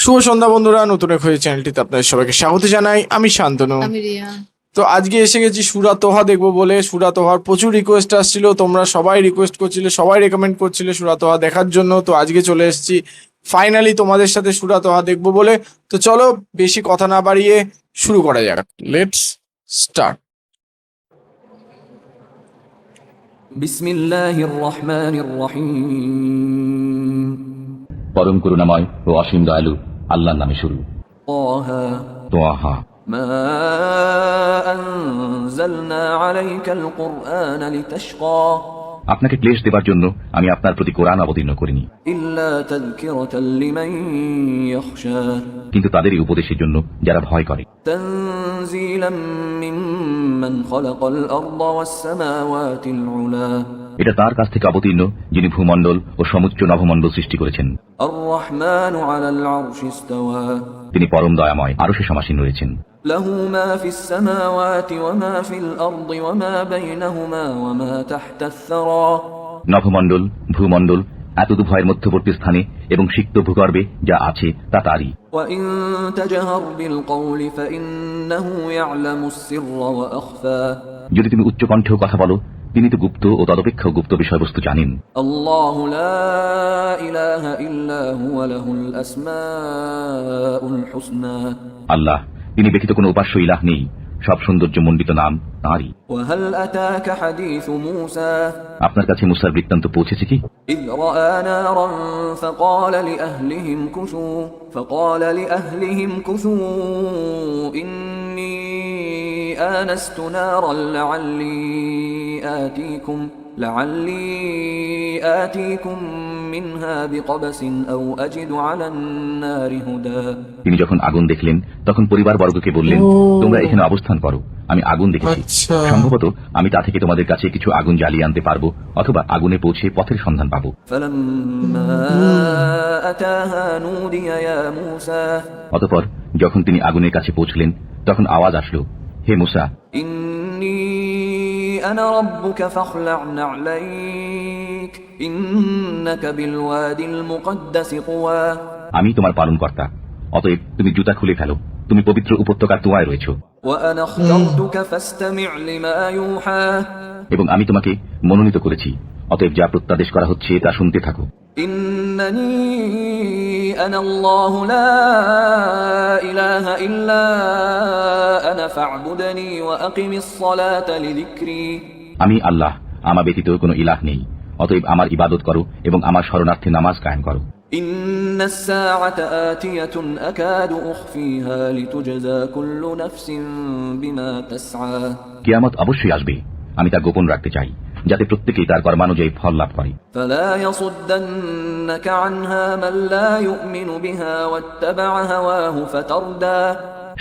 শুভ সন্ধ্যা বন্ধুরা, নতুন এক হয়ে চ্যানেলটিতে আপনাদের সবাইকে স্বাগত জানাই। আমি শান্তনু। আমি রিয়া। তো আজকে এসে গেছি সূরা তোহা দেখবো বলে। সূরা তোহার প্রচুর রিকোয়েস্ট আসছিল, তোমরা সবাই রিকোয়েস্ট করছিলে, সবাই রেকমেন্ড করছিলে সূরা তোহা দেখার জন্য। তো আজকে চলে এসেছি ফাইনালি তোমাদের সাথে সূরা তোহা দেখবো বলে। তো চলো বেশি কথা না বাড়িয়ে শুরু করা যাক। Let's start. বিসমিল্লাহির রহমানির রহিম। পরম করুণাময় ও অসীম দয়ালু আল্লাহর নামে শুরু। তাহা তোয়াহা। মা আনজালনা আলাইকাল কুরআনা লিতাশকা আপনাকে ক্লেশ দেবার জন্য আমি আপনার প্রতি কোরআন অবতীর্ণ করিনি, ইল্লা তাযকিরাতাল লিমান ইয়াখশা কিন্তু তাদেরই উপদেশের জন্য যারা ভয় করে। তানজিলাম মিম্মান খালাকাল আরদা ওয়াস সামাওয়াতিল উলা এটা তার কাছ থেকে অবতীর্ণ যিনি ভূমণ্ডল ও সমুচ্চ নভমণ্ডল সৃষ্টি করেছেন। আর রহমানু আলাল আরশি ইসতাওয়া তিনি পরম দয়াময়, আরশে সমাসীন রয়েছেন। লাহু মা ফিস সামাওয়াতি ওয়া মা ফিল আরদি ওয়া মা বাইনাহুমা ওয়া মা তাহতাস সারা নভমণ্ডল, ভূমণ্ডল, এতদুভয়ের মধ্যবর্তী স্থানে এবং সিক্ত ভূগর্ভে যা আছে তা তারই। وَإِن تَجْهَرْ بِالْقَوْلِ فَإِنَّهُ يَعْلَمُ السِّرَّ وَأَخْفَى যদি তুমি উচ্চ কণ্ঠেও কথা বলো, তিনি তো গুপ্ত ও তদপেক্ষাও গুপ্ত বিষয়বস্তু জানেন। الله لا إله إلا هو له الأسماء الحسنى আল্লাহ, তিনি ব্যতীত কোনো উপাস্য ইলাহ নেই, সব সৌন্দর্য মণ্ডিত নাম তাঁরই। وهل أتاك حديث موسى আপনার কাছে মুসার বৃত্তান্ত পৌঁছেছে কি? إذ رأى نارا فقال لأهلهم كثوا إني آنست نارا لعلي آتيكم منها بقبس أو أجد على النار هدى তিনি যখন আগুন দেখলেন তখন পরিবার বর্গকে বললেন, তোমরা এখানে অবস্থান করো, আমি আগুন দেখেছি। আচ্ছা। সম্ভবত আমি তা থেকে তোমাদের কাছে কিছু আগুন জ্বালিয়ে আনতে পারবো, অথবা আগুনে পৌঁছে পথের সন্ধান পাবো। فلما أتاها نودي يا موسى অতঃপর যখন তিনি আগুনের কাছে পৌঁছলেন তখন আওয়াজ আসলো, হে মুসা, إني أنا ربك فاخلع نعليك إنك بالوادي المقدس طوى আমি তোমার পালনকর্তা, অতএব তুমি জুতা খুলে ফেলো, তুমি পবিত্র উপত্যকার তোয়ায় রয়েছ। وأنا اخترتك فاستمع لما يوحى এবং আমি তোমাকে মনোনীত করেছি, অতএব যা প্রত্যাদেশ করা হচ্ছে তা শুনতে থাকো। إنني أنا الله لا إله إلا أنا فاعبدني وأقم الصلاة لذكري আমি আল্লাহ, আমার ব্যতীত কোনো ইলাহ নেই, অতএব আমার ইবাদত করো এবং আমার শরণার্থে নামাজ কায়েম করো। إن الساعة آتية أكاد أخفيها لتجزى كل نفس بما تسعى কিয়ামত অবশ্যই আসবে, আমি তা গোপন রাখতে চাই, যাতে প্রত্যেকেই তার কর্মানুযায়ী ফল লাভ করে। فلا يصدنك عنها من لا يؤمن بها واتبع هواه فتردى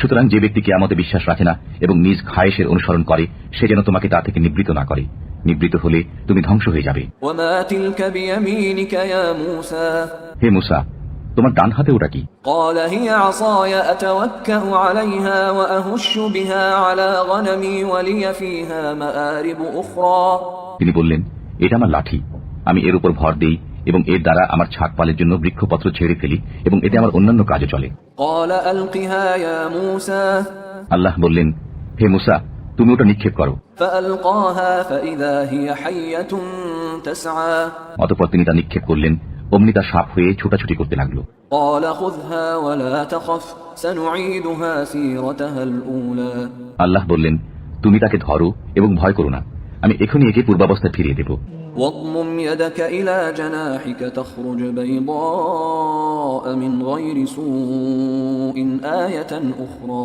সুতরাং যে ব্যক্তি কিয়ামতে বিশ্বাস রাখে না এবং নিজ খায়েশের অনুসরণ করে, সে যেন তোমাকে তা থেকে নিবৃত না করে, নিবৃত হলে তুমি ধ্বংস হয়ে যাবে। وما تلك بيمينك يا موسى হে মুসা, তোমার ডান হাতে ওটা কি? قال هي عصاي أتوكأ عليها وأهش بها على غنمي ولي فيها مآرب أخرى তিনি বললেন, এটা আমার লাঠি, আমি এর উপর ভর দেই এবং এর দ্বারা আমার ছাদ পালের জন্য বৃক্ষপত্র ছেড়ে ফেলি এবং এতে আমার অন্যান্য কাজে চলে। قال ألقها يا موسى আল্লাহ বললেন, হে মুসা, তুমি ওটা নিক্ষেপ করো। فألقاها فإذا هي حية تسعى অতঃপর তিনি তা নিক্ষেপ করলেন, অমনি তা সাপ হয়ে ছোটাছুটি করতে লাগলো। قال خذها ولا تخف سنعيدها سيرتها الأولى আল্লাহ বললেন, তুমি তাকে ধরো এবং ভয় করো না, আমি এখনই একে পূর্বাবস্থায় ফিরিয়ে দেব। واضمم يدك إلى جناحك تخرج بيضاء من غير سوء آية أخرى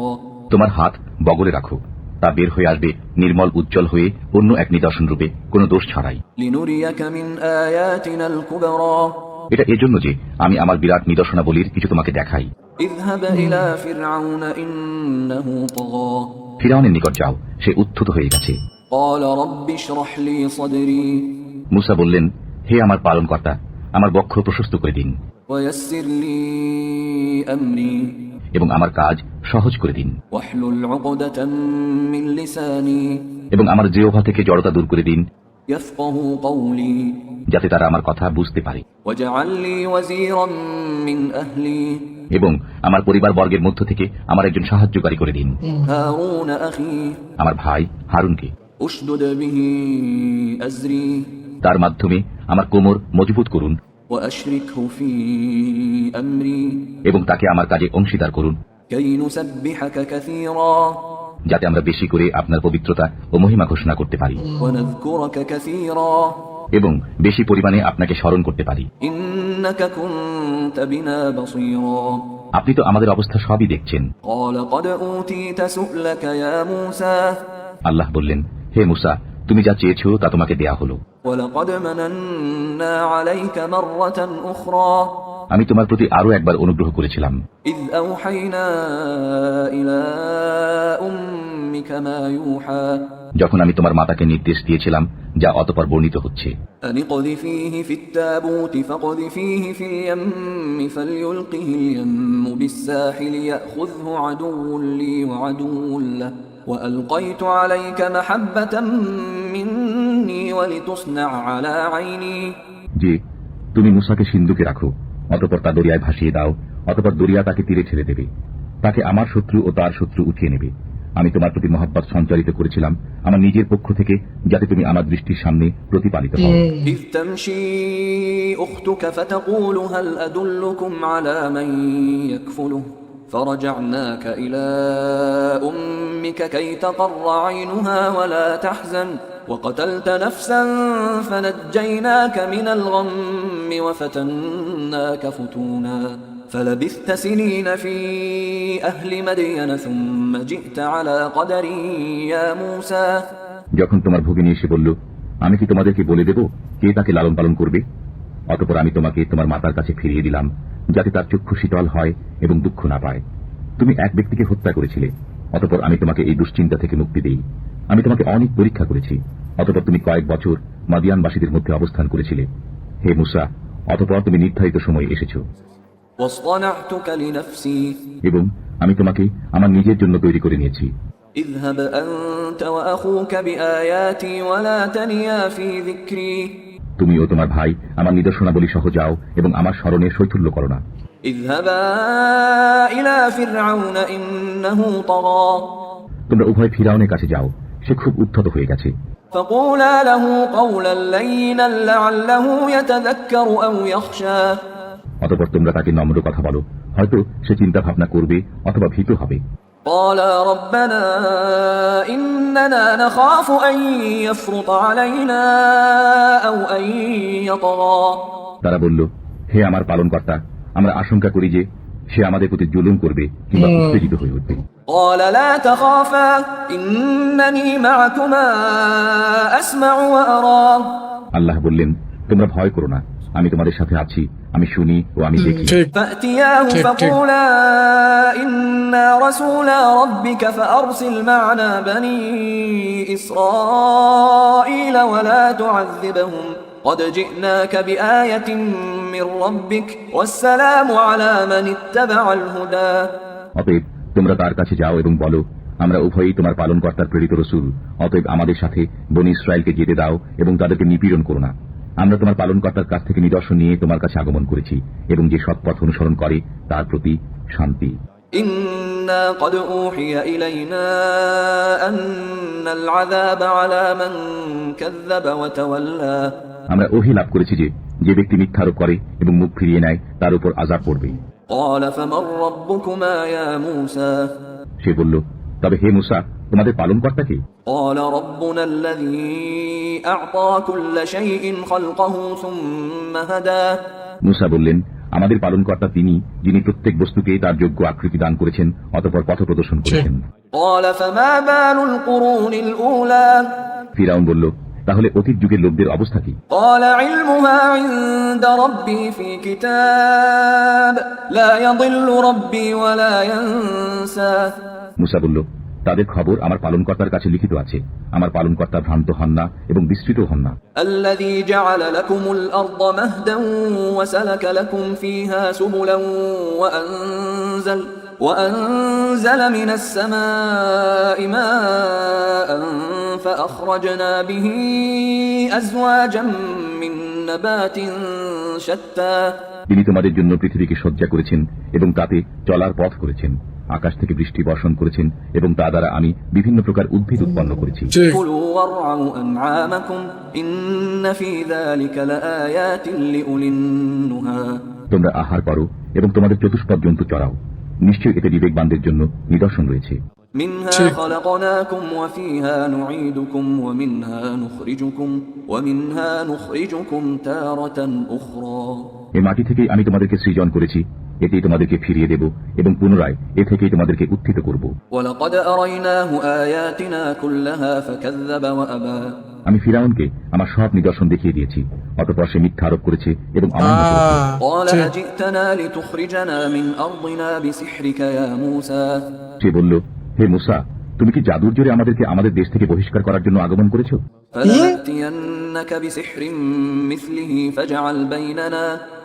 তোমার হাত বগলে রাখো, তা বের হয়ে আসবে নির্মল উজ্জ্বল হয়ে অন্য এক নিদর্শন রূপে, কোনো দোষ ছাড়াই। لنريك من آياتنا الكبرى এটা এজন্য যে আমি আমার বিরাট নিদর্শনাবলীর কিছু তোমাকে দেখাই। اذهب إلى فرعون إنه طغى ফিরআউনের নিকট যাও, সে উত্থিত হয়ে গেছে। قال رب اشرح لي صدري মুসা বললেন, হে আমার পালনকর্তা, আমার বক্ষ প্রশস্ত করে দিন ويسر لي أمري এবং আমার কাজ সহজ করে দিন واحلل عقدة من لساني এবং আমার জিহ্বা থেকে জড়তা দূর করে দিন, يفقه قولي যাতে তারা আমার কথা বুঝতে পারে। واجعل لي وزيرا من أهلي এবং আমার পরিবার বর্গের মধ্য থেকে আমার একজন সাহায্যকারী করে দিন, هارون أخي আমার ভাই হারুনকে। أشدد به أزري তার মাধ্যমে আমার কোমর মজবুত করুন وأشركه في أمري এবং তাকে আমার কাজে অংশীদার করুন, كي نسبحك كثيرا যাতে আমরা বেশি করে আপনার পবিত্রতা ও মহিমা ঘোষণা করতে পারি ونذكرك كثيرا এবং বেশি পরিমাণে আপনাকে স্মরণ করতে পারি। إنك كنت بنا بصيرا আপনি তো আমাদের অবস্থা সবই দেখছেন। قال قد أوتيت سؤلك يا موسى আল্লাহ বললেন, হে মুসা, তুমি যা চেয়েছো তা তোমাকে দেয়া হলো। ولقد مننا عليك مرة أخرى আমি তোমার প্রতি আরো একবার অনুগ্রহ করেছিলাম, إذ أوحينا إلى أمك ما يوحى যখন আমি তোমার মাতাকে নির্দেশ দিয়েছিলাম যা অতঃপর বর্ণিত হচ্ছে, أن اقذفيه في التابوت فاقذفيه في اليم فليلقه اليم بالساحل يأخذه عدو لي وعدو له وألقيت عليك محبة مني ولتصنع على عيني যে তুমি মুসাকে সিন্ধুকে রাখো, অতঃপর তা দরিয়ায় ভাসিয়ে দাও, অতঃপর দরিয়া তাকে তীরে ছেড়ে দেবে, তাকে আমার শত্রু ও তার শত্রু উঠিয়ে নেবে। আমি তোমার প্রতি মহব্বত সঞ্চারিত করেছিলাম আমার নিজের পক্ষ থেকে, যাতে তুমি আমার দৃষ্টির সামনে প্রতিপালিত হও। إذ تمشي أختك فتقول هل أدلكم على من يكفله فرجعناك إلى أمك كي تقر عينها ولا تحزن وقتلت نفسا فنجيناك من الغم وفتناك فتونا فلبثت سنين في أهل مدين ثم جئت على قدر يا موسى যখন তোমার ভগিনী এসে বলল, আমি কি তোমাদেরকে বলে দেব কে তাকে লালন পালন করবে, অতঃপর আমি তোমাকে তোমার মাতার কাছে ফিরিয়ে দিলাম, যাতে তার চক্ষু শীতল হয় এবং দুঃখ না পায়। তুমি এক ব্যক্তিকে হত্যা করেছিলে, অতঃপর আমি তোমাকে এই দুশ্চিন্তা থেকে মুক্তি দেই। আমি তোমাকে অনেক পরীক্ষা করেছি, অতঃপর তুমি কয়েক বছর মাদিয়ানবাসীদের মধ্যে অবস্থান করেছিলে। হে মুসা, অতঃপর তুমি নির্ধারিত সময়ে এসেছো واصطنعتك لنفسي এবং আমি তোমাকে আমার নিজের জন্য তৈরি করে নিয়েছি। اذهب أنت وأخوك بآياتي ولا تنيا في ذكري তুমি ও তোমার ভাই আমার নিদর্শনাবলী সহ যাও এবং আমার স্মরণে শৈথল্য করো না। اذهبا إلى فرعون إنه طغى তোমরা উভয় ফিরাউনের কাছে যাও, সে খুব উদ্ধত হয়ে গেছে। فقولا له قولا لينا لعله يتذكر أو يخشى অতঃপর তোমরা তাকে নম্র কথা বলো, হয়তো সে চিন্তা ভাবনা করবে অথবা ভীত হবে। قالا ربنا إننا نخاف أن يفرط علينا أو أن يطغى তারা বলল, হে আমার পালনকর্তা, আমরা আশঙ্কা করি যে সে আমাদের প্রতি জুলুম করবে কিংবা উত্তেজিত হয়ে উঠবে। قال لا تخافا إنني معكما أسمع وأرى আল্লাহ বললেন, তোমরা ভয় করো না, আমি তোমাদের সাথে আছি, আমি শুনি ও আমি দেখি। ঠিক فأتياه ঠিক। فقولا إنا رسولا ربك فأرسل معنا بني إسرائيل ولا تعذبهم قد جئناك بآية من ربك والسلام على من اتبع الهدى অতএব তোমরা তার কাছে যাও এবং বলো, আমরা উভয়ই তোমার পালনকর্তার প্রেরিত রসূল, অতএব আমাদের সাথে বনী ইসরায়েলকে যেতে দাও এবং তাদেরকে নিপীড়ন করো না। আমরা তোমার পালনকর্তার কাছ থেকে নিদর্শন নিয়ে তোমার কাছে আগমন করেছি এবং যে সৎপথ অনুসরণ করে তার প্রতি শান্তি। إنا قد أوحي إلينا أن العذاب على من كذب وتولى আমরা ওহী লাভ করেছি যে যে ব্যক্তি মিথ্যারোপ করে এবং মুখ ফিরিয়ে নেয় তার উপর আযাব পড়বে। قال فمن ربكما يا موسى সে বলল, তবে হে মুসা, তোমাদের পালনকর্তা কে? قال ربنا الذي أعطى كل شيء خلقه ثم هدى মুসা বললেন, আমাদের পালনকর্তা তিনি, যিনি প্রত্যেক বস্তুকে তার যোগ্য আকৃতি দান করেছেন, অতঃপর পথ প্রদর্শন করেছেন। قال فما بال القرون الأولى ফিরাউন বলল, তাহলে অতীত যুগের লোকদের অবস্থা কি? قال علمها عند ربي في كتاب لا يضل ربي ولا ينسى মুসা বলল, তাদের খবর আমার পালনকর্তার কাছে লিখিত আছে, আমার পালনকর্তা ভ্রান্ত হন না এবং বিস্মৃত হন না। الذي جعل لكم الأرض مهدا وسلك لكم فيها سبلا وأنزل من السماء ماء فأخرجنا به أزواجا من نبات شتى তিনি তোমাদের জন্য পৃথিবীকে সজ্জা করেছেন এবং তাতে চলার পথ করেছেন। আকাশ থেকে বৃষ্টি বর্ষণ করেছেন এবং তা দ্বারা আমি বিভিন্ন প্রকার উদ্ভিদ উৎপন্ন করেছি। ঠিক। كلوا وارعوا أنعامكم إن في ذلك لآيات لأولي النهى তোমরা আহার করো এবং তোমাদের চতুষ্পদ জন্তু চড়াও, নিশ্চয়ই এতে বিবেকবানদের জন্য নিদর্শন রয়েছে। منها شيء. خلقناكم وفيها نعيدكم ومنها نخرجكم تارة أخرى এই মাটি থেকেই আমি তোমাদেরকে সৃজন করেছি, এতেই তোমাদেরকে ফিরিয়ে দেব এবং পুনরায় এ থেকেই তোমাদেরকে উত্থিত করব। ولقد أريناه آياتنا كلها فكذب وأبى আমি ফিরাউনকে আমার সব নিদর্শন দেখিয়ে দিয়েছি, অতঃপর সে মিথ্যা আরোপ করেছে এবং অমান্য করেছে। قال ঠিক। أجئتنا لتخرجنا من أرضنا بسحرك يا موسى সে বলল, হে মুসা, তুমি কি জাদুর জোরে আমাদেরকে আমাদের দেশ থেকে বহিষ্কার করার জন্য আগমন করেছো? فلنأتينك بسحر مثله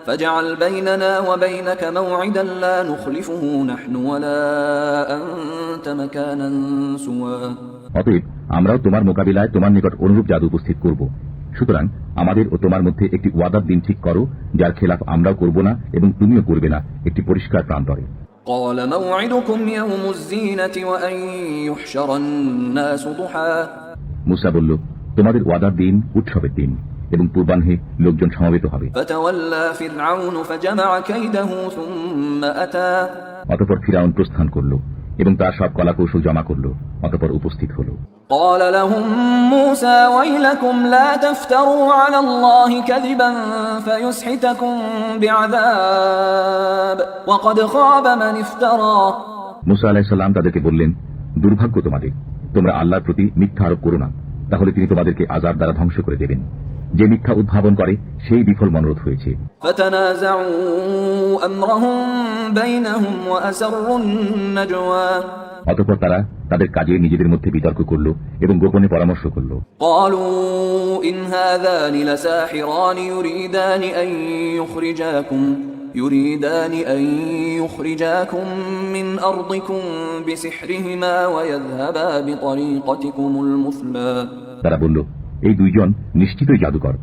فاجعل بيننا وبينك موعدا لا نخلفه نحن ولا أنت مكانا سوى অতএব আমরাও তোমার মোকাবিলায় তোমার নিকট অনুরূপ জাদু উপস্থিত করব। সুতরাং আমাদের ও তোমার মধ্যে একটি ওয়াদার দিন ঠিক করো, যার খেলাফ আমরাও করব না এবং তুমিও করবে না, একটি পরিষ্কার প্রান্তরে। قال موعدكم يوم الزينة وأن يحشر الناس ضحى মুসা বলল, তোমাদের ওয়াদার দিন উৎসবের দিন এবং পূর্বাহ্নে লোকজন সমবেত হবে। فتولى فرعون فجمع كيده ثم أتى অতঃপর ফিরাউন প্রস্থান করল এবং তার সব কলাকৌশল জমা করল, অতঃপর উপস্থিত হল। قال لهم موسى ويلكم لا تفتروا على الله كذبا فيسحتكم بعذاب وقد خاب من افترى মুসা আলাইহিস সালাম তাদেরকে বললেন, দুর্ভাগ্য তোমাদের, তোমরা আল্লাহর প্রতি মিথ্যা আরোপ করো না, তাহলে তিনি তোমাদেরকে আযাব দ্বারা ধ্বংস করে দেবেন। যে মিথ্যা উদ্ভাবন করে সেই বিফল মনোরথ হয়েছে। فتنازعوا أمرهم بينهم وأسروا النجوى অতঃপর তারা তাদের কাজে নিজেদের মধ্যে বিতর্ক করল এবং গোপনে পরামর্শ করল। قالوا إن هذان لساحران يريدان أن يخرجاكم من أرضكم بسحرهما ويذهبا بطريقتكم المثلى তারা বলল, এই দুইজন নিশ্চিতই জাদুকর,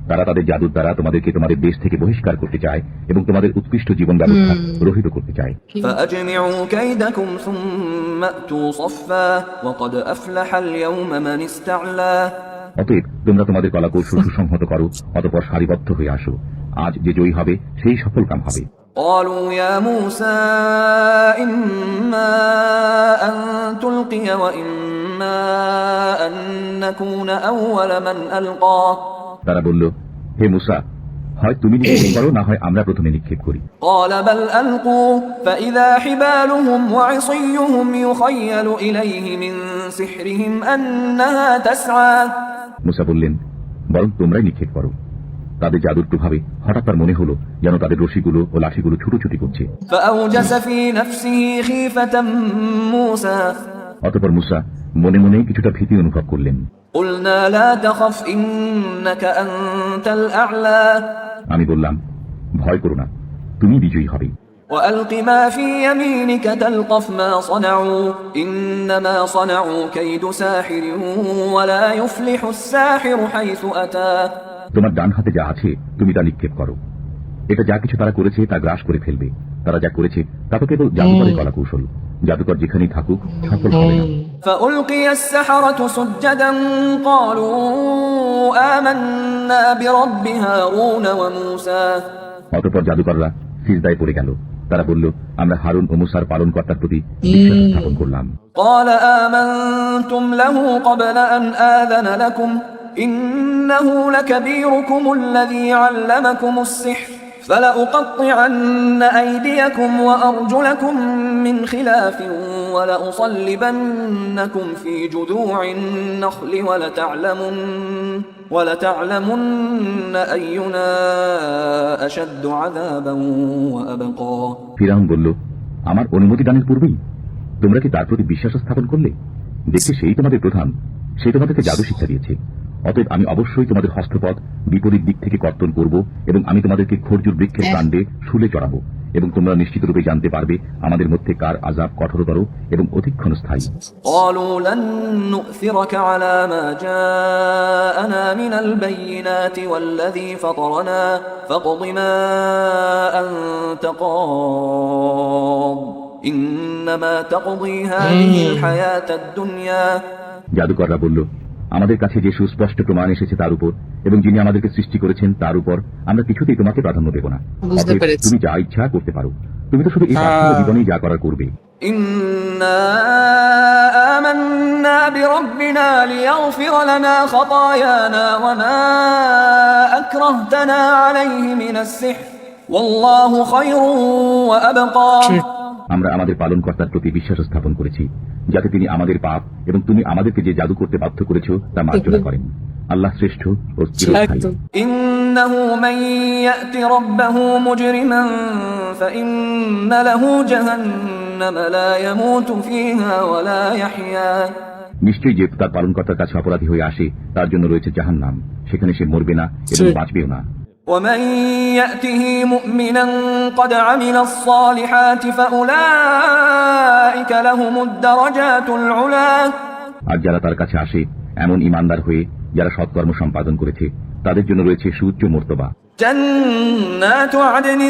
তারা তাদের জাদুর দ্বারা তোমাদেরকে তোমাদের দেশ থেকে বহিষ্কার করতে চায় এবং তোমাদের উৎকৃষ্ট জীবন ব্যবস্থা রহিত করতে চায়। فأجمعوا كيدكم ثم أتوا صفا وقد أفلح اليوم من استعلى অতএব তোমরা তোমাদের কলাকৌশল সুসংহত করো, অতঃপর সারিবদ্ধ হয়ে আসো, আজ যে জয়ী হবে সেই সফলকাম হবে। قالوا يا موسى إما أن تلقي وإما أن نكون أول من ألقى তারা বলল, হে মুসা, হয় তুমি নিক্ষেপ করো, না হয় আমরা প্রথমে নিক্ষেপ করি। قال بل ألقوا فإذا حبالهم وعصيهم يخيل إليه من سحرهم أنها تسعى মুসা বললেন, বরং তোমরাই নিক্ষেপ করো। তাদের জাদুর প্রভাবে হঠাৎ তার মনে হলো যেন তাদের রশিগুলো ও লাঠিগুলো ছুটোছুটি করছে। فأوجس في نفسه خيفة موسى অতঃপর মুসা মনে মনেই কিছুটা ভীতি অনুভব করলেন। قلنا لا تخف إنك أنت الأعلى আমি বললাম, ভয় করো না, তুমি বিজয়ী হবে। وألق ما في يمينك تلقف ما صنعوا إنما صنعوا كيد ساحر ولا يفلح الساحر حيث أتى তোমার ডান হাতে যা আছে তুমি তা নিক্ষেপ করো, এটা যা কিছু তারা করেছে তা গ্রাস করে ফেলবে। তারা যা করেছে তা তো কেবল জাদুকরের কলাকৌশল, জাদুকর যেখানেই থাকুক সফল হবে না। فألقي السحرة سجدا قالوا آمنا برب هارون وموسى অতঃপর জাদুকররা সিজদায় পড়ে গেল। তারা বলল, আমরা হারুন ও মুসার পালনকর্তার প্রতি বিশ্বাস স্থাপন করলাম। قال آمنتم له قبل أن آذن لكم إنه لكبيركم الذي علمكم السحر فلأقطعن أيديكم وأرجلكم من خلاف ولأصلبنكم في جذوع النخل ولتعلمن أينا أشد عذابا وأبقى ফিরআউন বলল, আমার অনুমতি দানের পূর্বেই তোমরা কি তার প্রতি বিশ্বাস স্থাপন করলে? দেখতে সেই তোমাদের প্রধান, সে তোমাদেরকে জাদু শিক্ষা দিয়েছে। অতএব আমি অবশ্যই তোমাদের হস্তপদ বিপরীত দিক থেকে কর্তন করব এবং আমি তোমাদেরকে খরজুর বৃক্ষের কাণ্ডে শুলে চড়াবো এবং তোমরা নিশ্চিতরূপে জানতে পারবে আমাদের মধ্যে কার আযাব কঠোরতর এবং অধিকক্ষণ স্থায়ী। قالوا لن نؤثرك على ما جاءنا من البينات والذي فطرنا فاقض ما أنت قاض إنما تقضي هذه الحياة الدنيا। জাদুকররা বলল, আমাদের কাছে যে সুস্পষ্ট প্রমাণ এসেছে তার উপর এবং যিনি আমাদেরকে সৃষ্টি করেছেন তার উপর আমরা কিছুতেই তোমাকে প্রাধান্য দেব না। বুঝতে অতএব পেরেছি। তুমি যা ইচ্ছা করতে পারো, তুমি তো শুধু এই পার্থিব জীবনেই যা করার করবে। إنا آمنا بربنا ليغفر لنا خطايانا وما أكرهتنا عليه من السحر والله خير وأبقى। আমরা আমাদের পালনকর্তার প্রতি বিশ্বাস স্থাপন করেছি যাতে তিনি আমাদের পাপ এবং তুমি আমাদেরকে যে জাদু করতে বাধ্য করেছো তা মার্জনা করেন। আল্লাহ শ্রেষ্ঠ ও চিরস্থায়ী। إنه من يأت ربه مجرما فإن له جهنم لا يموت فيها ولا يحيا। নিশ্চয়ই যে তার পালনকর্তার কাছে অপরাধী হয়ে আসে তার জন্য রয়েছে জাহান্নাম, সেখানে সে মরবে না এবং বাঁচবেও না। ومن يأته مؤمنا قد عمل الصالحات فأولئك لهم الدرجات العلا। আর যারা তার কাছে আসে এমন ইমানদার হয়ে যারা সৎকর্ম সম্পাদন করেছে তাদের জন্য রয়েছে সুউচ্চ মর্তবা। جنات عدن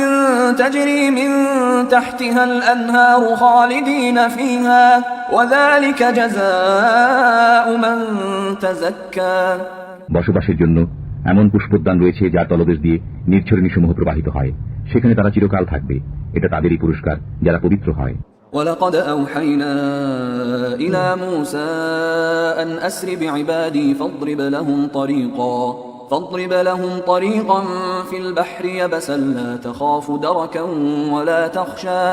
تجري من تحتها الأنهار خالدين فيها وذلك جزاء من تزكى। বসবাসের জন্য এমন পুষ্পোদ্যান রয়েছে যার তলদেশ দিয়ে নির্ঝরণী সমূহ প্রবাহিত হয়, সেখানে তারা চিরকাল থাকবে। এটা তাদেরই পুরস্কার যারা পবিত্র হয়। ولقد أوحينا إلى موسى أن أسر بعبادي فاضرب لهم طريقا في البحر يبسا لا تخاف دركا ولا تخشى।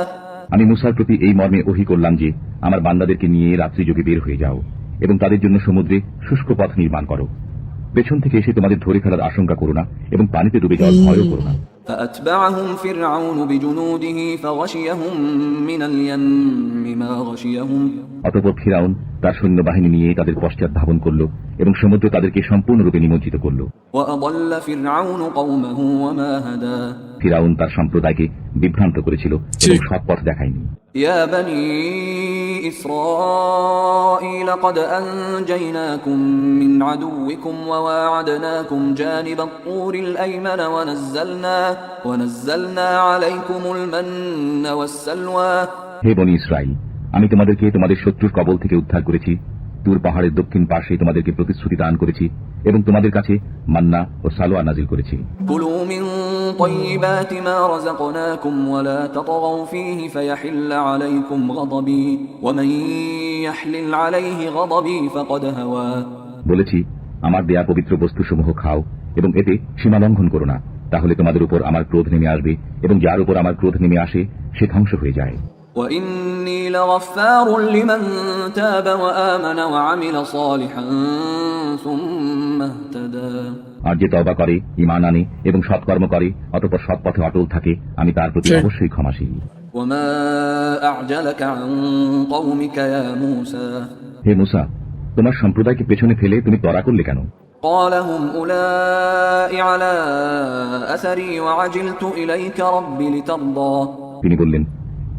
আমি মুসার প্রতি এই মর্মে ওহী করলাম যে আমার বান্দাদেরকে নিয়ে রাত্রি যোগে বের হয়ে যাও এবং তাদের জন্য সমুদ্রে শুষ্ক পথ নির্মাণ করো। পেছন থেকে এসে তোমাদের ধরে ফেলার আশঙ্কা করো না এবং পানিতে ডুবে যাওয়ার ভয়ও করো না। فأتبعهم فرعون بجنوده فغشيهم من اليم ما غشيهم। অতঃপর ফিরাউন তার সৈন্যবাহিনী নিয়ে তাদের পশ্চাৎ ধাবন করল এবং সমুদ্র তাদেরকে সম্পূর্ণরূপে নিমজ্জিত করল। وأضل فرعون قومه وما هدى। ফিরাউন তার সম্প্রদায়কে বিভ্রান্ত করেছিল এবং সৎ পথ দেখায়নি। يا بني إسرائيل قد أنجيناكم من عدوكم وواعدناكم جانب الطور الأيمن ونزلنا عليكم المن والسلوى। হে বনি ইসরাইল, আমি তোমাদেরকে তোমাদের শত্রুর কবল থেকে উদ্ধার করেছি, তুর পাহাড়ের দক্ষিণ পাশে তোমাদেরকে প্রতিশ্রুতি দান করেছি এবং তোমাদের কাছে মান্না ও সালোয়া নাজিল করেছি। كلوا من طيبات ما رزقناكم ولا تطغوا فيه فيحل عليكم غضبي ومن يحلل عليه غضبي فقد هوى। বলেছি, আমার দেয়া পবিত্র বস্তুসমূহ খাও এবং এতে সীমা লঙ্ঘন করো না, তাহলে তোমাদের উপর আমার ক্রোধ নেমে আসবে এবং যার উপর আমার ক্রোধ নেমে আসে সে ধ্বংস হয়ে যায়। وإني لغفار لمن تاب وآمن وعمل صالحا ثم اهتدى। আর যে তওবা করে, ঈমান আনে এবং সৎকর্ম করে অতঃপর সৎ পথে অটল থাকে, আমি তার প্রতি অবশ্যই ক্ষমাশীল। وما أعجلك عن قومك يا موسى। হে মুসা, তোমার সম্প্রদায়কে পেছনে ফেলে তুমি ত্বরা করলে কেন? قال هم أولئك على أثري وعجلت إليك ربي لترضى। তিনি বললেন,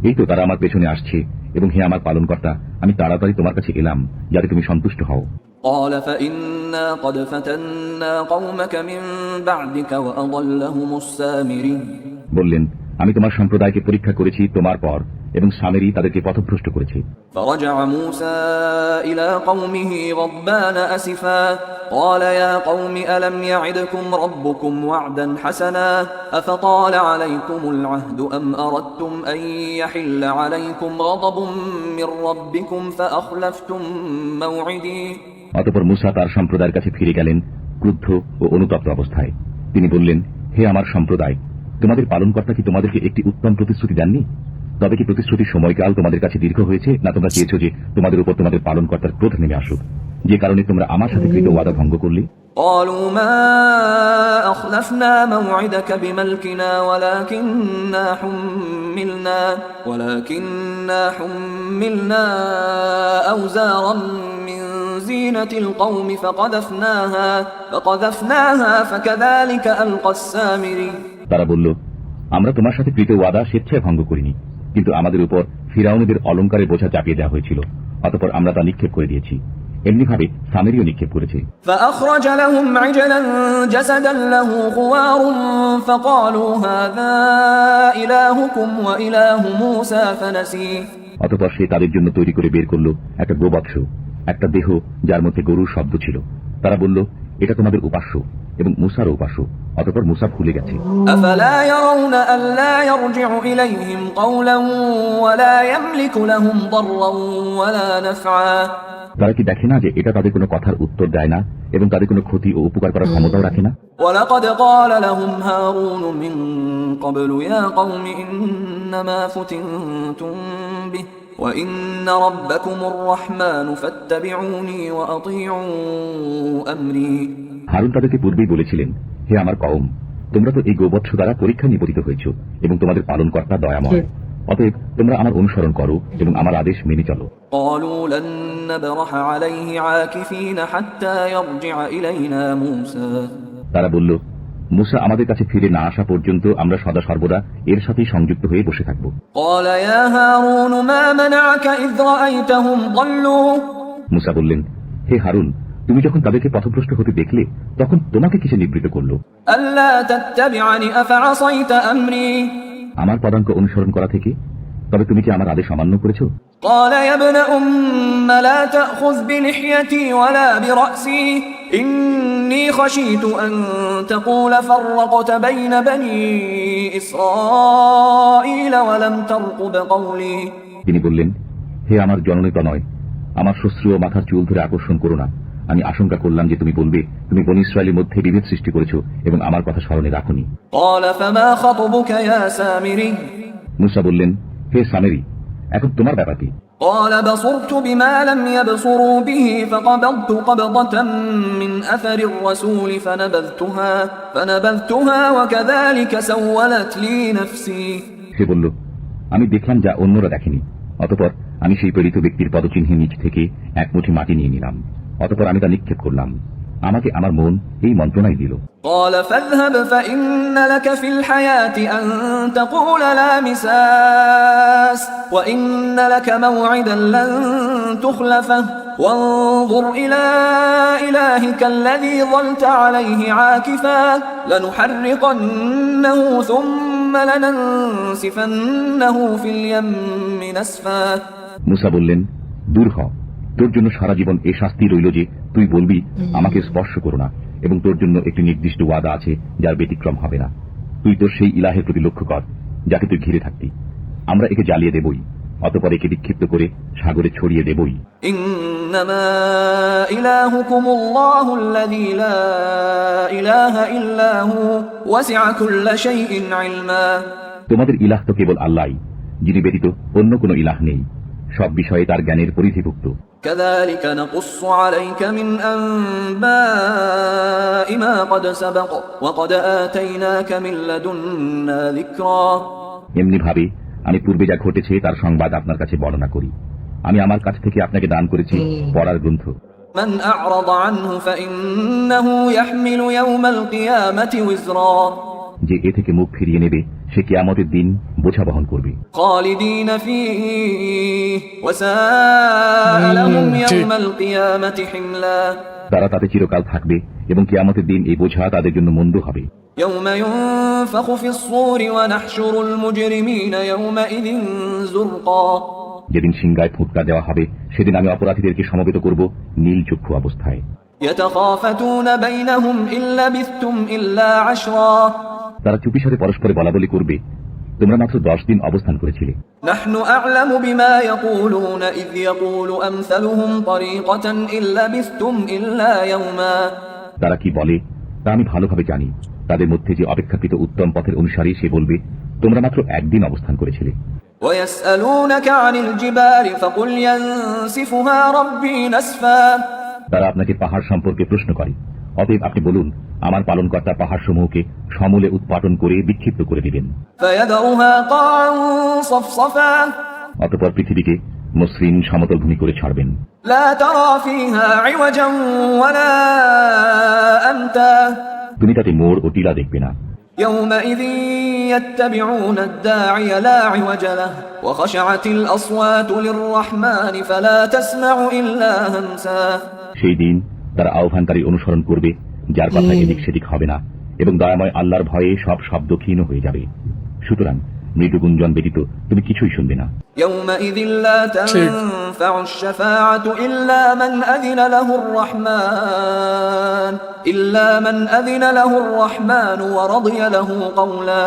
এই তো তারা আমার পেছনে আসছে এবং হে আমার পালনকর্তা, আমি তাড়াতাড়ি তোমার কাছে এলাম যাতে তুমি সন্তুষ্ট হও। قال فإنا قد فتنا قومك من بعدك وأضلهم السامري। বললেন, আমি তোমার সম্প্রদায়কে পরীক্ষা করেছি তোমার পর এবং সামেরি তাদেরকে পথভ্রষ্ট করেছে। فرجع موسى إلى قومه غضبان أسفا قال يا قوم ألم يعدكم ربكم وعدا حسنا أفطال عليكم العهد أم أردتم أن يحل عليكم غضب من ربكم فأخلفتم موعدي। অতঃপর মুসা তার সম্প্রদায়ের কাছে ফিরে গেলেন ক্রুদ্ধ ও অনুতপ্ত অবস্থায়। তিনি বললেন, হে আমার সম্প্রদায়, তোমাদের পালনকর্তা কি তোমাদেরকে একটি উত্তম প্রতিশ্রুতি দেননি? তবে কি প্রতিশ্রুতির সময়কাল তোমাদের কাছে দীর্ঘ হয়েছে, না তোমরা চেয়েছো যে তোমাদের উপর তোমাদের পালনকর্তার ক্রোধ নেমে আসুক, যে কারণে তোমরা আমার সাথে কৃত ওয়াদা ভঙ্গ করলে? قالوا ما أخلفنا موعدك بملكنا ولكننا حملنا أوزارا من زينة القوم فقذفناها فكذلك ألقى السامري। তারা বলল, আমরা তোমার সাথে কৃত ওয়াদা স্বেচ্ছায় ভঙ্গ করিনি, কিন্তু আমাদের উপর ফিরাউনীদের অলঙ্কারের বোঝা চাপিয়ে দেওয়া হয়েছিল, অতঃপর আমরা তা নিক্ষেপ করে দিয়েছি। এমনিভাবে সামেরিও নিক্ষেপ করেছে। فأخرج لهم عجلا جسدا له خوار فقالوا هذا إلهكم وإله موسى فنسيه অতঃপর সে তাদের জন্য তৈরি করে বের করলো একটা গোবৎস, একটা দেহ যার মধ্যে গরুর শব্দ ছিল। তারা বলল, এটা তোমাদের উপাস্য এবং মুসারও উপাস্য। অতঃপর মুসা ভুলে গেছে। أفلا يرون ألا يرجع إليهم قولا ولا يملك لهم ضرا ولا نفعا তারা কি দেখে না যে এটা তাদের কোনো কথার উত্তর দেয় না এবং তাদের কোনো ক্ষতি ও উপকার করার ক্ষমতাও রাখে না? ولقد قال لهم هارون من قبل يا قوم إنما فتنتم به وإن ربكم الرحمن فاتبعوني وأطيعوا أمري হারুন তাদেরকে পূর্বেই বলেছিলেন, হে আমার কওম, তোমরা তো এই গোবৎস দ্বারা পরীক্ষা নিপতিত হয়েছ এবং তোমাদের পালনকর্তা দয়াময়। অতএব তোমরা আমার অনুসরণ করো এবং আমার আদেশ মেনে চলো। قالوا لن نبرح عليه عاكفين حتى يرجع إلينا موسى তারা বলল, মুসা আমাদের কাছে ফিরে না আসা পর্যন্ত আমরা সদা সর্বদা এর সাথেই সংযুক্ত হয়ে বসে থাকব। قال يا هارون ما منعك إذ رأيتهم ضلوا মুসা বললেন, হে হারুন, তুমি যখন তাদেরকে পথভ্রষ্ট হতে দেখলে তখন তোমাকে কিসে নিবৃত্ত করলো? ألا تتبعني أفعصيت أمري আমার পদাঙ্ক অনুসরণ করা থেকে? তবে তুমি কি আমার আদেশ অমান্য করেছো? قال يا ابن أم لا تأخذ بلحيتي ولا برأسي إني خشيت أن تقول فرقت بين بني إسرائيل ولم ترقب قولي তিনি বললেন, হে আমার জননী তনয়, আমার শ্বশ্রু ও মাথার চুল ধরে আকর্ষণ করো না। আমি আশঙ্কা করলাম যে তুমি বলবে তুমি বনী ইসরায়েলের মধ্যে বিভেদ সৃষ্টি করেছো এবং আমার কথা স্মরণে রাখোনি। قال فما خطبك يا سامري মুসা বললেন, হে সামেরি, এখন তোমার ব্যাপার কি? قال بصرت بما لم يبصروا به فقبضت قبضة من أثر الرسول فنبذتها وكذلك سولت لي نفسي সে বলল, আমি দেখলাম যা অন্যরা দেখেনি। অতঃপর আমি সেই প্রেরিত ব্যক্তির পদচিহ্নের নিচ থেকে এক মুঠি মাটি নিয়ে নিলাম। অতঃপর আমি তা নিক্ষেপ করলাম। আমাকে আমার মন এই মন্ত্রণাই দিল। قال فاذهب فإن لك في الحياة أن تقول لا مساس وإن لك موعدا لن تخلفه وانظر إلى إلهك الذي ظلت عليه عاكفا لنحرقنه ثم لننسفنه في اليم نسفا মুসা বললেন, দূর হ, তোর জন্য সারা জীবন এ শাস্তি রইল যে তুই বলবি আমাকে স্পর্শ করো না, এবং তোর জন্য একটি নির্দিষ্ট ওয়াদা আছে যার ব্যতিক্রম হবে না। তুই তোর সেই ইলাহের প্রতি লক্ষ্য কর যাকে তুই ঘিরে থাকতি। আমরা একে জ্বালিয়ে দেবই, অতঃপর একে বিক্ষিপ্ত করে সাগরে ছড়িয়ে দেবই। إنما إلهكم الله الذي لا إله إلا هو وسع كل شيء علما তোমাদের ইলাহ তো কেবল আল্লাহই, যিনি ব্যতীত অন্য কোনো ইলাহ নেই, সব বিষয়ে তার জ্ঞানের পরিধিভুক্ত। كذلك نقص عليك من أنباء ما قد سبق وقد آتيناك من لدنا ذكرا এমনি ভাবে আমি পূর্বে যা ঘটেছে তার সংবাদ আপনার কাছে বর্ণনা করি। আমি আমার কাছ থেকে আপনাকে দান করেছি পড়ার গ্রন্থ। من أعرض عنه فإنه يحمل يوم القيامة وزرا যে এ থেকে মুখ ফিরিয়ে নেবে সে কিয়ামতের দিন বোঝা বহন করবে। خالدين فيه وساء لهم يوم القيامة حملا তারা তাতে চিরকাল থাকবে এবং কিয়ামতের দিন এই বোঝা তাদের জন্য মন্দ হবে। يوم ينفخ في الصور ونحشر المجرمين يومئذ زرقا যেদিন সিংগায় ফুৎকার দেওয়া হবে সেদিন আমি অপরাধীদেরকে সমবেত করব নীল চক্ষু অবস্থায়। يتخافتون بينهم إن لبثتم إلا عشرا তারা চুপিসারে পরস্পরে বলাবলি করবে, তোমরা মাত্র 10 দিন অবস্থান করেছিলে। نحن أعلم بما يقولون إذ يقول أمثلهم طريقة إن لبثتم إلا يوما তারা কি বলে তা আমি ভালোভাবে জানি। তাদের মধ্যে যে অপেক্ষাকৃত উত্তম পথের অনুসারী সে বলবে, তোমরা মাত্র একদিন অবস্থান করেছিলে। ويسألونك عن الجبال فقل ينسفها ربي نسفا তারা আপনাকে পাহাড় সম্পর্কে প্রশ্ন করে, অতএব আপনি বলুন আমার পালনকর্তা পাহাড় সমূহকে সমূলে উৎপাটন করে বিক্ষিপ্ত করে দিবেন। فيذرها قاعا صفصفا অতঃপর পৃথিবীকে মসৃণ সমতল ভূমি করে ছাড়বেন। لا ترى فيها عوجا ولا أمتا তুমি তাতে মোড় ও টিলা দেখবে না। يومئذ يتبعون الداعي لا عوج له وخشعت الأصوات للرحمن فلا تسمع إلا همسا সেই দিন তারা আহ্বানকারী অনুসরণ করবে, যার কথা এদিক সেদিক হবে না, এবং দয়াময় আল্লাহর ভয়ে সব শব্দ ক্ষীণ হয়ে যাবে। সুতরাং মৃদু গুঞ্জন ব্যতীত তুমি কিছুই শুনবে না। يومئذ لا تنفع الشفاعة إلا من أذن له الرحمن ورضي له قولا।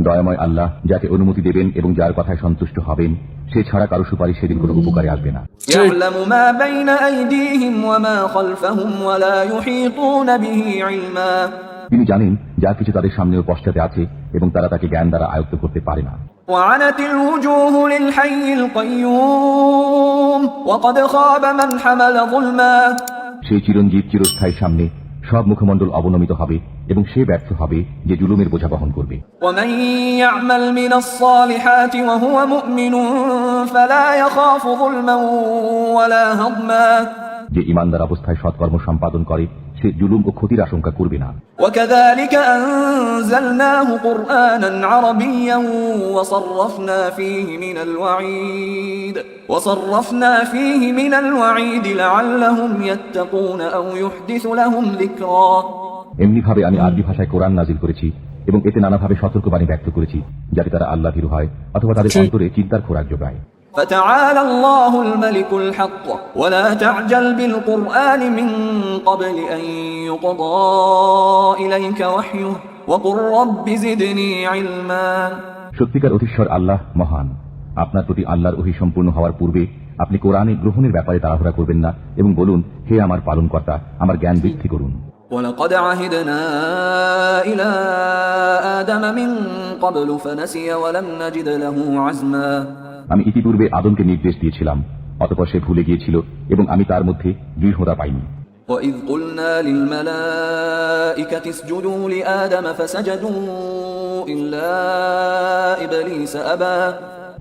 দয়াময় আল্লাহ যাকে অনুমতি দেবেন এবং যার কথায় সন্তুষ্ট হবেন, সে ছাড়া কারো সুপারিশ সেদিন কোনো উপকারে আসবে না। يعلم ما بين أيديهم وما خلفهم ولا يحيطون به علما। তিনি জানেন যা কিছু তাদের সামনে ও পশ্চাতে আছে, এবং তারা তাকে জ্ঞান দ্বারা আয়ত্ত করতে পারে না। وعنت الوجوه للحي القيوم وقد خاب من حمل ظلما। সেই চিরঞ্জীব চিরস্থায়ী সামনে সব মুখমণ্ডল অবনমিত হবে, এবং সে ব্যর্থ হবে যে জুলুমের বোঝা বহন করবে। ومن يعمل من الصالحات وهو مؤمن فلا يخاف ظلما ولا هضما। যে ইমানদার অবস্থায় সৎকর্ম সম্পাদন করে সে জুলুম ও ক্ষতির আশঙ্কা করবে না। وكذلك أنزلناه قرآنا عربيا وصرفنا فيه من الوعيد لعلهم يتقون أو يحدث لهم ذكرا। এমনি ভাবে আমি আরবি ভাষায় কোরআন নাজিল করেছি, এবং এতে নানাভাবে সতর্কবাণী ব্যক্ত করেছি, যাতে তারা আল্লাহ ভীরু হয় অথবা তাদের অন্তরে চিন্তার খোরাক যোগায়। فتعالى الله الملك الحق ولا تعجل بالقرآن من قبل أن يقضى إليك وحيه وقل رب زدني علما। সত্যিকার অধীশ্বর আল্লাহ মহান। আপনার প্রতি আল্লাহর ওহী সম্পূর্ণ হওয়ার পূর্বে আপনি কোরআনে গ্রহণের ব্যাপারে তাড়াহুড়া করবেন না, এবং বলুন, হে আমার পালনকর্তা, আমার জ্ঞান বৃদ্ধি করুন। ولقد عهدنا إلى آدم من قبل فنسي ولم نجد له عزما। আমি ইতিপূর্বে আদমকে নির্দেশ দিয়েছিলাম, অতঃপর সে ভুলে গিয়েছিল, এবং আমি তার মধ্যে দৃঢ়তা পাইনি। وإذ قلنا للملائكة اسجدوا لآدم فسجدوا إلا إبليس أبى।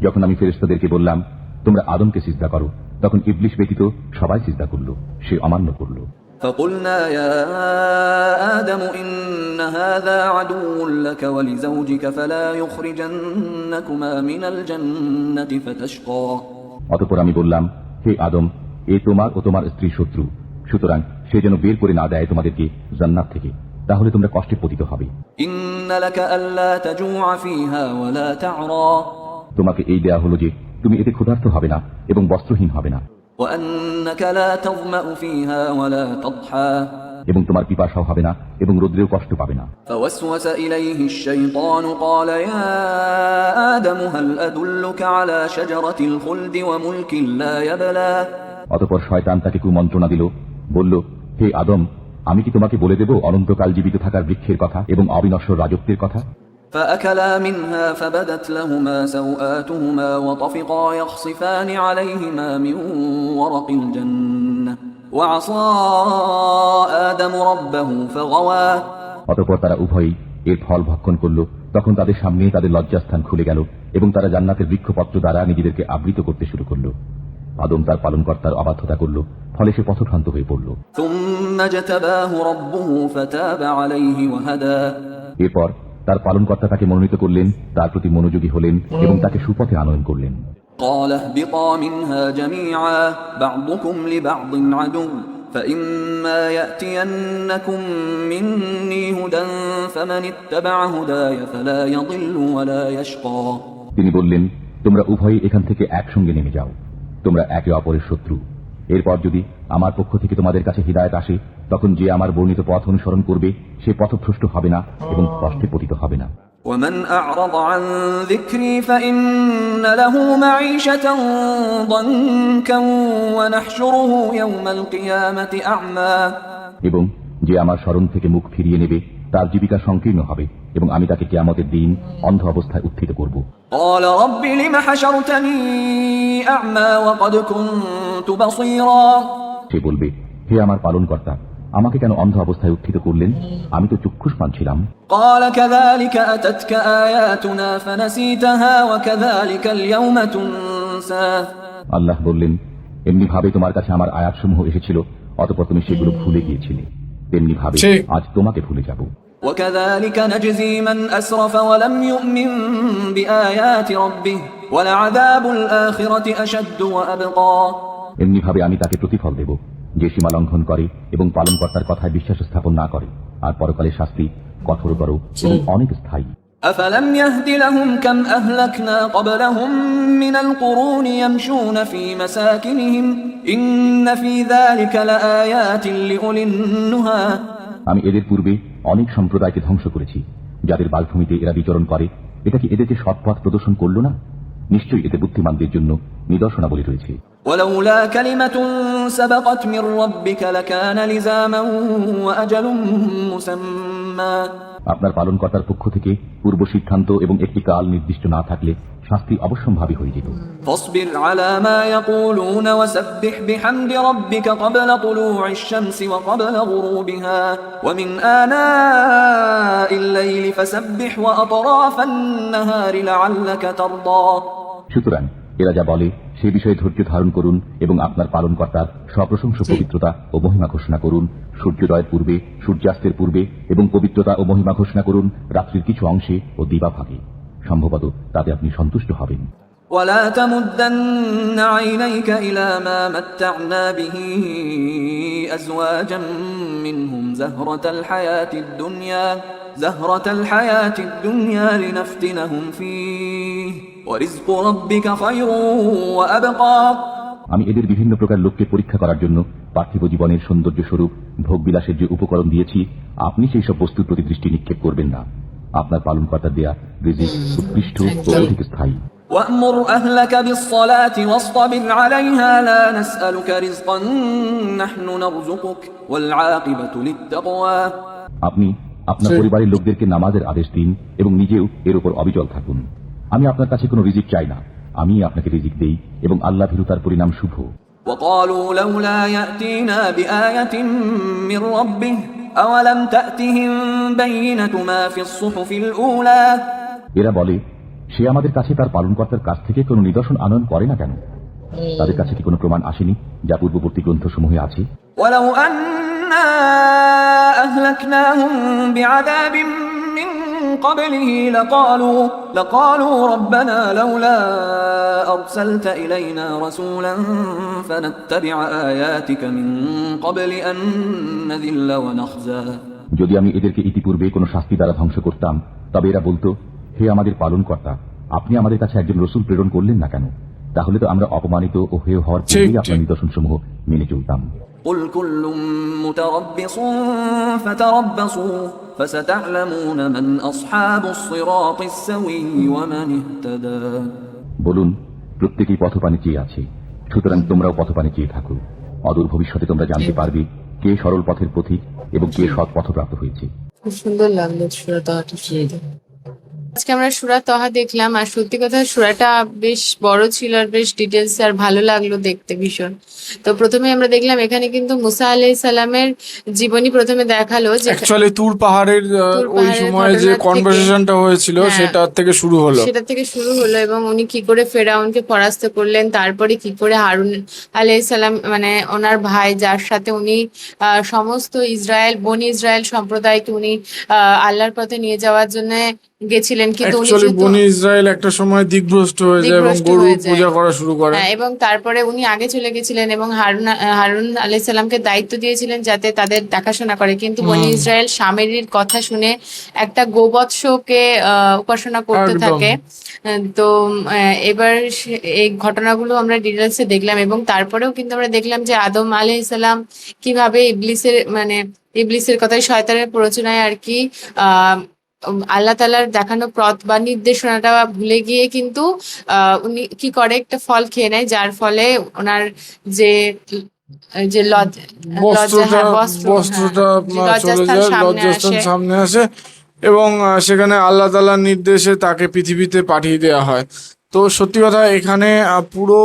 যখন আমি ফেরেশতাদেরকে বললাম তোমরা আদমকে সিজদা করো, তখন ইবলিস ব্যতীত সবাই সিজদা করল, সে অমান্য করল। فقلنا يا آدم إن هذا عدو لك ولزوجك فلا يخرجنكما من الجنة فتشقى। অতঃপর আমি বললাম, হে আদম, এ তোমার ও তোমার স্ত্রী শত্রু, সুতরাং সে যেন বের করে না দেয় তোমাদেরকে জান্নাত থেকে, তাহলে তোমরা কষ্টে পতিত হবে। إن لك ألا تجوع فيها ولا تعرى। তোমাকে এই দেয়া হলো যে তুমি এতে ক্ষুধার্ত হবে না এবং বস্ত্রহীন হবে না, وأنك لا تظمأ فيها ولا تضحى। এবং তোমার পিপাসাও হবে না এবং রৌদ্রেও কষ্ট পাবে না। فوسوس إليه الشيطان قال يا آدم هل أدلك على شجرة الخلد وملك لا يبلى। অতঃপর শয়তান তাকে কুমন্ত্রণা দিল, বলল, হে আদম, আমি কি তোমাকে বলে দেব অনন্তকাল জীবিত থাকার বৃক্ষের কথা এবং অবিনশ্বর রাজত্বের কথা? فأكلا منها فبدت لهما سوآتهما وطفقا يخصفان عليهما من ورق الجنة وعصى آدم ربه فغوى। অতঃপর তারা উভয়ই এর ফল ভক্ষণ করল, তখন তাদের সামনে তাদের লজ্জাস্থান খুলে গেল, এবং তারা জান্নাতের বৃক্ষপত্র দ্বারা নিজেদেরকে আবৃত করতে শুরু করল। আদম তার পালনকর্তার অবাধ্যতা করল, ফলে সে পথভ্রান্ত হয়ে পড়ল। ثم اجتباه ربه فتاب عليه وهدى। এরপর তার পালনকর্তা তাকে মনোনীত করলেন, তার প্রতি মনোযোগী হলেন এবং তাকে সুপথে আনয়ন করলেন। قال اهبطا منها جميعا بعضكم لبعض عدو فإما يأتينكم مني هدى فمن اتبع هداي فلا يضل ولا يشقى। তিনি বললেন, তোমরা উভয়ই এখান থেকে একসঙ্গে নেমে যাও, তোমরা একে অপরের শত্রু। এরপর যদি আমার পক্ষ থেকে তোমাদের কাছে হিদায়াত আসে, তখন যে আমার বর্ণিত পথ অনুসরণ করবে সে পথভ্রষ্ট হবে না এবং কষ্টে পতিত হবে না। ومن أعرض عن ذكري فإن له معيشة ضنكا ونحشره يوم القيامة أعمى। এবং যে আমার স্মরণ থেকে মুখ ফিরিয়ে নেবে তার জীবিকা সংকীর্ণ হবে, এবং আমি তাকে কিয়ামতের দিন অন্ধ অবস্থায় উত্থিত করব। قال رب لم حشرتني أعمى وقد كنت بصيرا। সে বলবে, হে আমার পালনকর্তা, আমাকে কেন অন্ধ অবস্থায় উত্থিত করলেন? আমি তো চক্ষুষ্মান ছিলাম। قال كذلك أتتك آياتنا فنسيتها وكذلك اليوم تنسى। আল্লাহ বললেন, এমনি ভাবে তোমার কাছে আমার আয়াতসমূহ এসেছিল, অতঃপর তুমি সেগুলো ভুলে গিয়েছিলে, তেমনি ভাবে আজ তোমাকে ভুলে যাব। وكذلك نجزي من أسرف ولم يؤمن بآيات ربه ولعذاب الآخرة أشد وأبقى এমনি ভাবে আমি তাকে প্রতিফল দেব যে সীমা লঙ্ঘন করে এবং পালনকর্তার কথায় বিশ্বাস স্থাপন না করে, আর পরকালে শাস্তি কঠোরতর এবং অনেক স্থায়ী। أفلم يهد لهم كم أهلكنا قبلهم من القرون يمشون في مساكنهم إن في ذلك لآيات لأولي النهى আমি এদের পূর্বে অনেক সম্প্রদায়কে ধ্বংস করেছি, যাদের বালভূমিতে এরা বিচরণ করে। এটা কি এদেরকে সৎপথ প্রদর্শন করল না? নিশ্চয়ই এতে বুদ্ধিমানদের জন্য নিদর্শনাবলী রয়েছে। ولولا كلمة سبقت من ربك لكان لزاما وأجل مسمى আপনার পালনকর্তার পক্ষ থেকে পূর্ব সিদ্ধান্ত এবং একটি কাল নির্দিষ্ট না থাকলে শাস্তি অবশ্যম্ভাবী হয়ে যেত। فاصبر على ما يقولون وسبح بحمد ربك قبل طلوع الشمس وقبل غروبها ومن آناء الليل فسبح وأطراف النهار لعلك ترضى সুতরাং এরা যা বলে সে বিষয়ে ধৈর্য ধারণ করুন এবং আপনার পালনকর্তার সপ্রশংস পবিত্রতা ও মহিমা ঘোষণা করুন। সূর্যোদয়ের পূর্বে, সূর্যাস্তের পূর্বে এবং পবিত্রতা ও মহিমা ঘোষণা করুন রাত্রির কিছু অংশে ও দিবাভাগে। সম্ভবত তাতে আপনি সন্তুষ্ট হবেন। ولا تمدن عينيك إلى ما متعنا به أزواجا منهم زهرة الحياة الدنيا لنفتنهم فيه ورزق ربك خير وأبقى আমি এদের বিভিন্ন প্রকার লোককে পরীক্ষা করার জন্য পার্থিব জীবনের সৌন্দর্য স্বরূপ ভোগ বিলাসের যে উপকরণ দিয়েছি, আপনি সেই সব বস্তুর প্রতি দৃষ্টি নিক্ষেপ করবেন না। আপনার পালনকর্তা দেয়া রিজিক উৎকৃষ্ট ও অধিক স্থায়ী। وأمر أهلك بالصلاة واصطبر عليها لا نسألك رزقا نحن نرزقك والعاقبة للتقوى আপনি আপনার পরিবারের লোকদেরকে নামাজের আদেশ দিন এবং নিজেও এর উপর অবিচল থাকুন। আমি আপনার কাছে কোনো রিজিক চাই না, আমি আপনাকে রিজিক দেই এবং আল্লাহ ভীরুতার পরিণাম শুভ। وقالوا لولا يأتينا بآية من ربه أولم تأتهم بينة ما في الصحف الأولى এরা বলে, সে আমাদের কাছে তার পালনকর্তার কাছ থেকে কোনো নিদর্শন আনয়ন করে না কেন? তাদের কাছে কি কোনো প্রমাণ আসেনি যা পূর্ববর্তী গ্রন্থসমূহে আছে? ولو أنا أهلكناهم بعذاب من قبله لقالوا ربنا لولا أرسلت إلينا رسولا فنتبع آياتك من قبل أن نذل ونخزى যদি আমি এদেরকে ইতিপূর্বে কোনো শাস্তি দ্বারা ধ্বংস করতাম, তবে এরা বলতো, হে আমাদের পালনকর্তা, আপনি আমাদের কাছে একজন রসুল প্রেরণ করলেন না কেন? তাহলে তো আমরা অপমানিত ও হেয় হওয়ার পূর্বেই আপনার নিদর্শনসমূহ মেনে চলতাম। قل كل متربص فتربصوا فستعلمون من أصحاب الصراط السوي ومن اهتدى বলুন, প্রত্যেকেই পথপানে চেয়ে আছে, সুতরাং তোমরাও পথপানে চেয়ে থাকো। অদূর ভবিষ্যতে তোমরা জানতে পারবে কে সরল পথের পথিক এবং কে সৎ পথপ্রাপ্ত হয়েছে। খুব সুন্দর লাগলো সূরা তাহাটা শুনতে। আজকে আমরা সূরা তাহা দেখলাম, আর সত্যি কথা সূরাটা বেশ বড় ছিল আর বেশ ডিটেলস, আর ভালো লাগলো দেখতে ভীষণ। তো প্রথমে আমরা দেখলাম এখানে কিন্তু মুসা আলাইহিস সালামের জীবনী প্রথমে দেখালো, যে অ্যাকচুয়ালি তুর পাহাড়ের ওই সময় যে কনভারসেশনটা হয়েছিল সেটার থেকে শুরু হলো। এবং উনি কি করে ফেরাউনকে পরাস্ত করলেন, তারপরে কি করে হারুন আলাইহিস সালাম মানে ওনার ভাই, যার সাথে উনি সমস্ত বনি ইসরায়েল সম্প্রদায়কে উনি আল্লাহর পথে নিয়ে যাওয়ার জন্য গেছিলেন, কিন্তু উনি বনি ইসরায়েল একটা সময় দিগ্ভ্রষ্ট হয়ে যায় এবং গরু পূজা করা শুরু করে। এবং তারপরে উনি আগে চলে গেছিলেন এবং হারুন আলাইহিস সালামকে দায়িত্ব দিয়েছিলেন যাতে তাদের দেখাশোনা করে, কিন্তু বনি ইসরায়েল স্বামীর কথা শুনে একটা গোবৎসকে উপাসনা করতে থাকে। তো এবার এই ঘটনাগুলো আমরা ডিটেলসে দেখলাম, এবং তারপরেও কিন্তু আমরা দেখলাম যে আদম আলাইহিস সালাম কিভাবে ইবলিসের কথায়, শয়তানের প্ররোচনায় আর কি আল্লাহ তাআলার দেখানো পথ বা নির্দেশনাটা ভুলে গিয়ে কিন্তু উনি কি করে, একটা ফল খেয়ে নেয়, যার ফলে ওনার যে লজ্জাস্থান সামনে আসে এবং সেখানে আল্লাহ তাআলার নির্দেশে তাকে পৃথিবীতে পাঠিয়ে দেওয়া হয়। তো সত্যি কথা এখানে পুরো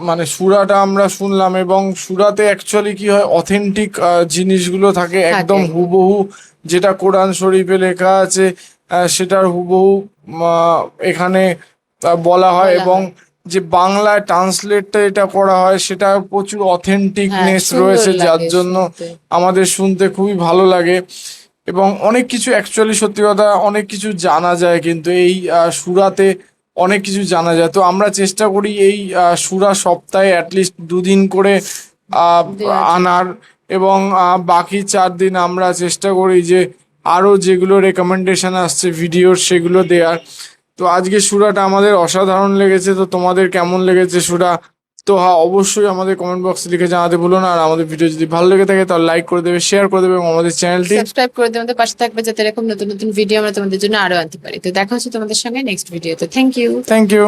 মানে সূরাটা আমরা শুনলাম, এবং সূরাতে অ্যাকচুয়ালি কি হয়, অথেন্টিক জিনিসগুলো থাকে একদম হুবহু, যেটা কোরআন শরীফে লেখা আছে সেটার হুবহু এখানে বলা হয়, এবং যে বাংলায় ট্রান্সলেটটা এটা করা হয় সেটা প্রচুর অথেন্টিকনেস রয়েছে, যার জন্য আমাদের শুনতে খুবই ভালো লাগে। এবং অনেক কিছু অ্যাকচুয়ালি সত্যি কথা অনেক কিছু জানা যায়, কিন্তু এই সুরাতে অনেক কিছু জানা যায়। তো আমরা চেষ্টা করি এই সুরা সপ্তাহে অ্যাটলিস্ট 2 দিন করে আনার, এবং বাকি 4 দিন আমরা চেষ্টা করি যে আরও যেগুলো রেকমেন্ডেশন আসছে ভিডিওর সেগুলো দেওয়ার। তো আজকে সুরাটা আমাদের অসাধারণ লেগেছে। তো তোমাদের কেমন লেগেছে সুরা? তো হ্যাঁ, অবশ্যই আমাদের কমেন্ট বক্সে লিখে জানাতে ভুলো না। আর আমাদের ভিডিও যদি ভালো লেগে থাকে তাহলে লাইক করে দেবে, শেয়ার করে দেবে এবং আমাদের চ্যানেলটি সাবস্ক্রাইব করে দিয়ে আমাদের পাশে থাকবে, যাতে এরকম নতুন নতুন ভিডিও আমরা তোমাদের জন্য আরো আনতে পারি। তো দেখা হচ্ছে তোমাদের সঙ্গে নেক্সট ভিডিওতে। Thank you. Thank you.